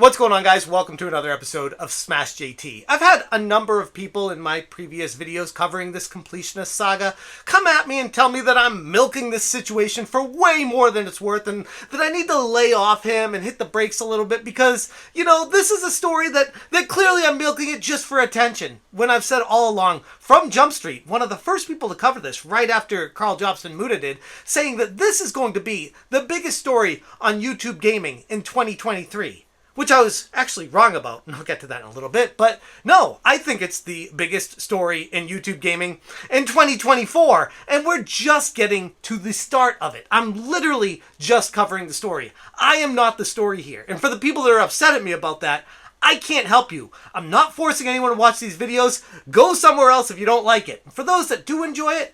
What's going on, guys? Welcome to another episode of Smash JT. I've had a number of people in my previous videos covering this completionist saga come at me and tell me that I'm milking this situation for way more than it's worth and that I need to lay off him and hit the brakes a little bit because, this is a story that clearly I'm milking it just for attention. When I've said all along, from Jump Street, one of the first people to cover this right after Carl Jobst and Muda did, saying that this is going to be the biggest story on YouTube gaming in 2023. Which I was actually wrong about, and I'll get to that in a little bit. But no, I think it's the biggest story in YouTube gaming in 2024, and we're just getting to the start of it. I'm literally just covering the story. I am not the story here. And for the people that are upset at me about that, I can't help you. I'm not forcing anyone to watch these videos. Go somewhere else if you don't like it. For those that do enjoy it,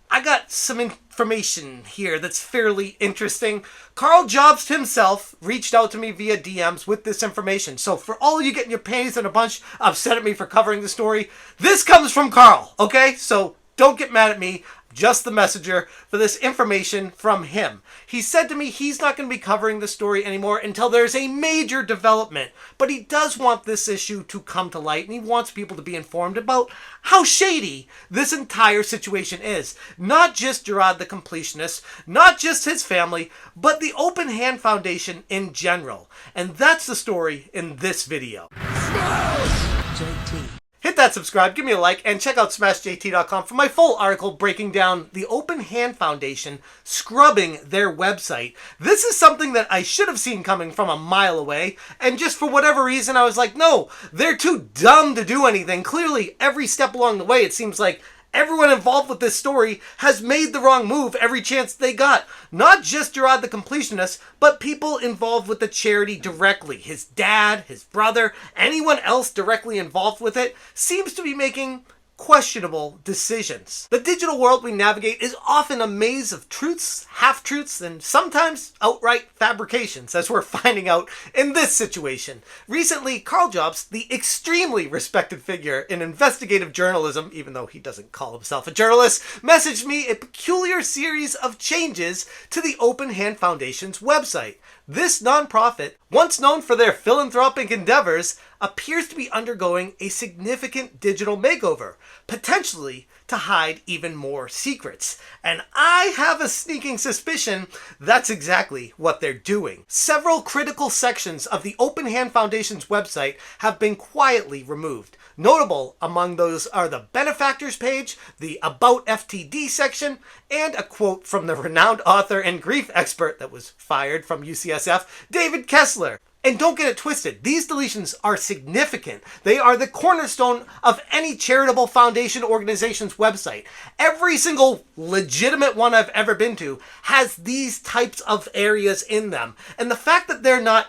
I got some information here that's fairly interesting. Carl Jobst himself reached out to me via DMs with this information. So for all of you getting your panties in a bunch, upset at me for covering the story, this comes from Carl, okay? So don't get mad at me. Just the messenger for this information from him. He said to me he's not going to be covering the story anymore until there's a major development. But he does want this issue to come to light, and he wants people to be informed about how shady this entire situation is. Not just Gerard the Completionist, not just his family, but the Open Hand Foundation in general. And that's the story in this video. JT. Hit that subscribe, give me a like, and check out SmashJT.com for my full article breaking down the Open Hand Foundation scrubbing their website. This is something that I should have seen coming from a mile away, and just for whatever reason I was like, no, they're too dumb to do anything. Clearly, every step along the way, it seems like everyone involved with this story has made the wrong move every chance they got. Not just Gerard the Completionist, but people involved with the charity directly. His dad, his brother, anyone else directly involved with it seems to be making questionable decisions. The digital world we navigate is often a maze of truths, half-truths, and sometimes outright fabrications, as we're finding out in this situation. Recently, Carl Jobst, the extremely respected figure in investigative journalism, even though he doesn't call himself a journalist, messaged me a peculiar series of changes to the Open Hand Foundation's website. This nonprofit, once known for their philanthropic endeavors, appears to be undergoing a significant digital makeover, potentially to hide even more secrets. And I have a sneaking suspicion that's exactly what they're doing. Several critical sections of the Open Hand Foundation's website have been quietly removed. Notable among those are the benefactors page, the About FTD section, and a quote from the renowned author and grief expert that was fired from UCSF, David Kessler. And don't get it twisted, these deletions are significant. They are the cornerstone of any charitable foundation organization's website. Every single legitimate one I've ever been to has these types of areas in them. And the fact that they're not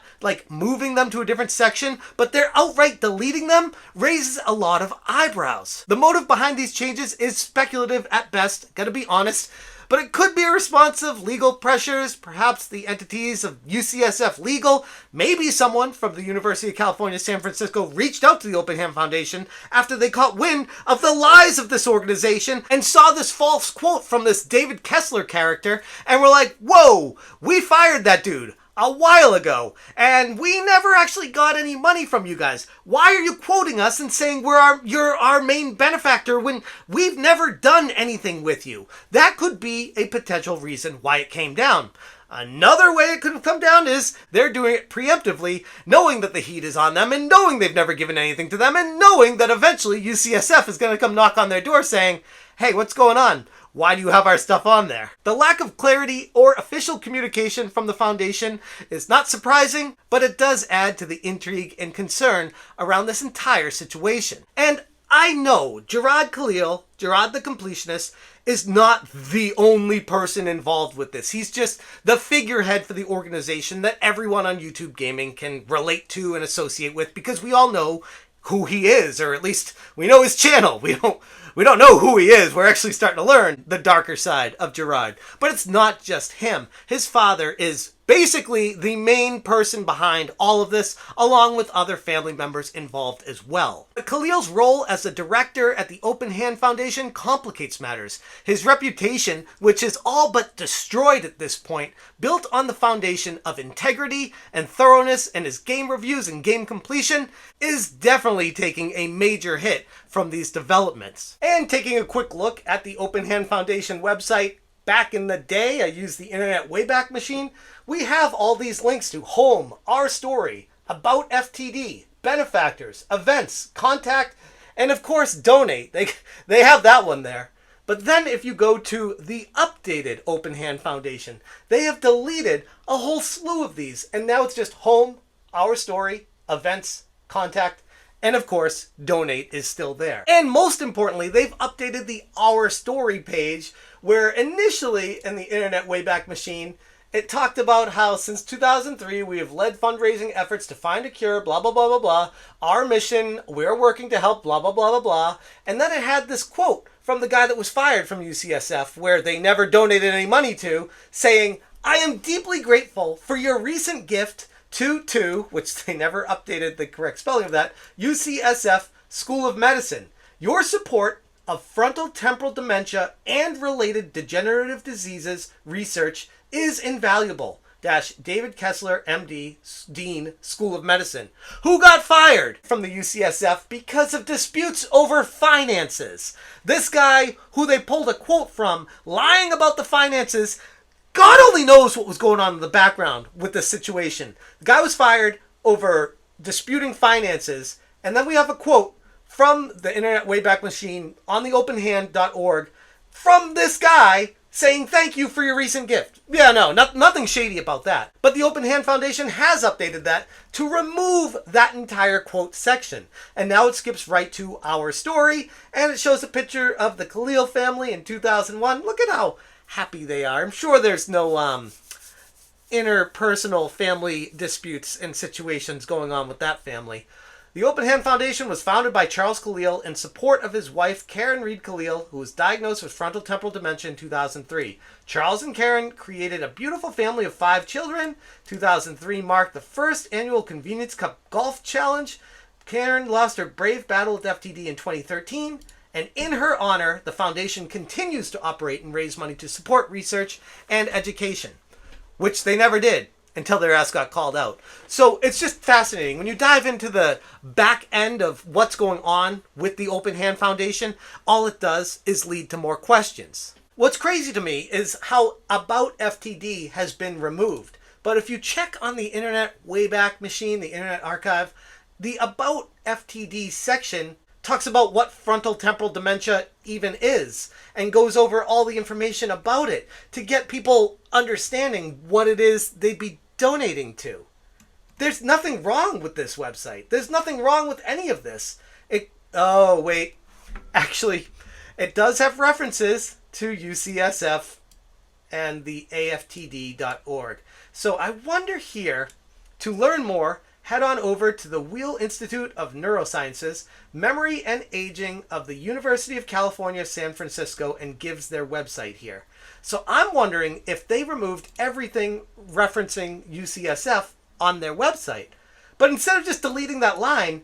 moving them to a different section, but they're outright deleting them, raises a lot of eyebrows. The motive behind these changes is speculative at best, gotta be honest. But it could be a response of legal pressures, perhaps the entities of UCSF Legal, maybe someone from the University of California, San Francisco reached out to the Open Hand Foundation after they caught wind of the lies of this organization and saw this false quote from this David Kessler character and were like, whoa, we fired that dude a while ago, and we never actually got any money from you guys. Why are you quoting us and saying you're our main benefactor when we've never done anything with you? That could be a potential reason why it came down. Another way it could have come down is they're doing it preemptively, knowing that the heat is on them and knowing they've never given anything to them and knowing that eventually UCSF is going to come knock on their door saying, hey, what's going on? Why do you have our stuff on there? The lack of clarity or official communication from the foundation is not surprising, but it does add to the intrigue and concern around this entire situation. And I know Gerard Khalil, Gerard the Completionist, is not the only person involved with this. He's just the figurehead for the organization that everyone on YouTube gaming can relate to and associate with because we all know who he is, or at least we know his channel. We don't know who he is. We're actually starting to learn the darker side of Gerard. But it's not just him. His father is basically the main person behind all of this, along with other family members involved as well. But Khalil's role as a director at the Open Hand Foundation complicates matters. His reputation, which is all but destroyed at this point, built on the foundation of integrity and thoroughness in his game reviews and game completion, is definitely taking a major hit from these developments. And taking a quick look at the Open Hand Foundation website, back in the day, I used the Internet Wayback Machine. We have all these links to home, our story, about FTD, benefactors, events, contact, and of course donate. They have that one there. But then if you go to the updated Open Hand Foundation, they have deleted a whole slew of these. And now it's just home, our story, events, contact, and of course, donate is still there. And most importantly, they've updated the Our Story page, where initially in the Internet Wayback Machine, it talked about how since 2003, we have led fundraising efforts to find a cure, blah, blah, blah, blah, blah. Our mission, we're working to help, blah, blah, blah, blah, blah. And then it had this quote from the guy that was fired from UCSF, where they never donated any money to, saying, "I am deeply grateful for your recent gift to," which they never updated the correct spelling of that, UCSF School of Medicine. Your support of frontal temporal dementia and related degenerative diseases research is invaluable. David Kessler, MD, Dean, School of Medicine, who got fired from the UCSF because of disputes over finances. This guy, who they pulled a quote from, lying about the finances, God only knows what was going on in the background with this situation. The guy was fired over disputing finances, and then we have a quote from the Internet Wayback Machine on the openhand.org from this guy saying thank you for your recent gift. Yeah, no, nothing shady about that. But the Open Hand Foundation has updated that to remove that entire quote section. And now it skips right to our story, and it shows a picture of the Khalil family in 2001. Look at how happy they are. I'm sure there's no interpersonal family disputes and situations going on with that family. The Open Hand Foundation was founded by Charles Khalil in support of his wife, Karen Reed Khalil, who was diagnosed with frontotemporal dementia in 2003. Charles and Karen created a beautiful family of 5 children. 2003 marked the first annual Convenience Cup Golf Challenge. Karen lost her brave battle with FTD in 2013. And in her honor, the foundation continues to operate and raise money to support research and education, which they never did until their ass got called out. So it's just fascinating. When you dive into the back end of what's going on with the Open Hand Foundation, all it does is lead to more questions. What's crazy to me is how About FTD has been removed. But if you check on the Internet Wayback Machine, the Internet Archive, the About FTD section talks about what frontal temporal dementia even is and goes over all the information about it to get people understanding what it is they'd be donating to. There's nothing wrong with this website. There's nothing wrong with any of this. Actually, it does have references to UCSF and the AFTD.org. So I wonder here, to learn more, head on over to the Wheel Institute of Neurosciences, Memory and Aging of the University of California, San Francisco, and gives their website here. So I'm wondering if they removed everything referencing UCSF on their website. But instead of just deleting that line,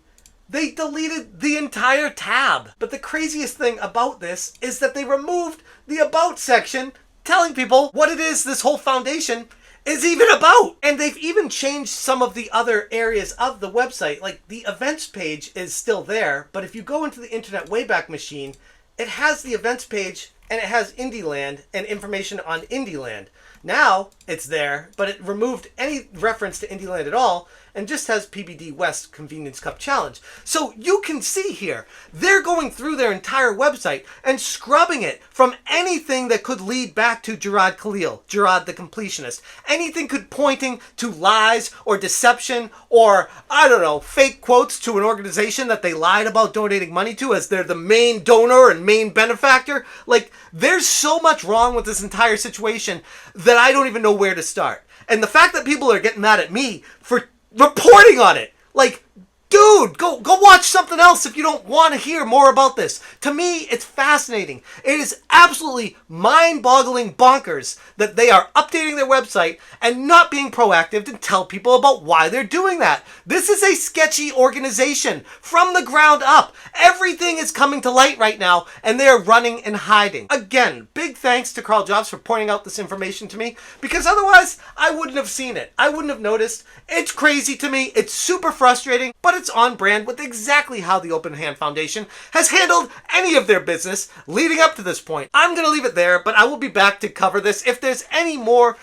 they deleted the entire tab. But the craziest thing about this is that they removed the About section telling people what it is this whole foundation is even about. And they've even changed some of the other areas of the website. Like the events page is still there, but if you go into the Internet Wayback Machine, it has the events page and it has Indieland and information on Indieland. Now it's there, but it removed any reference to Indieland at all and just has PBD West Convenience Cup Challenge. So you can see here, they're going through their entire website and scrubbing it from anything that could lead back to Gerard Khalil, Gerard the Completionist. Anything could pointing to lies or deception or, I don't know, fake quotes to an organization that they lied about donating money to as they're the main donor and main benefactor. Like, there's so much wrong with this entire situation that I don't even know where to start. And the fact that people are getting mad at me for reporting on it, like, Dude, go watch something else if you don't want to hear more about this. To me, it's fascinating. It is absolutely mind-boggling bonkers that they are updating their website and not being proactive to tell people about why they're doing that. This is a sketchy organization from the ground up. Everything is coming to light right now, and they are running and hiding. Again, big thanks to Carl Jobs for pointing out this information to me, because otherwise I wouldn't have seen it. I wouldn't have noticed. It's crazy to me. It's super frustrating, but it's on brand with exactly how the Open Hand Foundation has handled any of their business leading up to this point. I'm going to leave it there, but I will be back to cover this if there's any more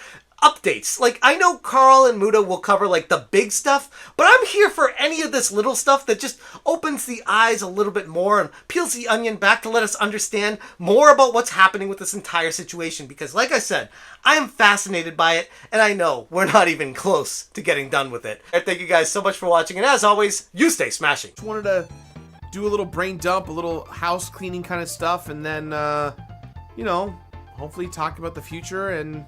updates. Like, I know Carl and Muda will cover like the big stuff, but I'm here for any of this little stuff that just opens the eyes a little bit more and peels the onion back to let us understand more about what's happening with this entire situation. Because like I said, I am fascinated by it, and I know we're not even close to getting done with it. Thank you guys so much for watching, and as always, you stay smashing. Just wanted to do a little brain dump, a little house cleaning kind of stuff, and then, you know, hopefully talk about the future, and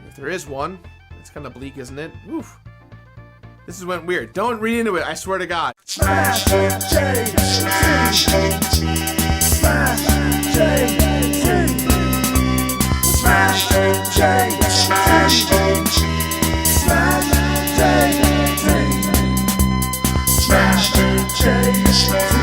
if there is one. It's kind of bleak, isn't it? Oof. This went weird. Don't read into it, I swear to God. Smash JT. Smash JT. Smash JT. Smash JT. Smash JT.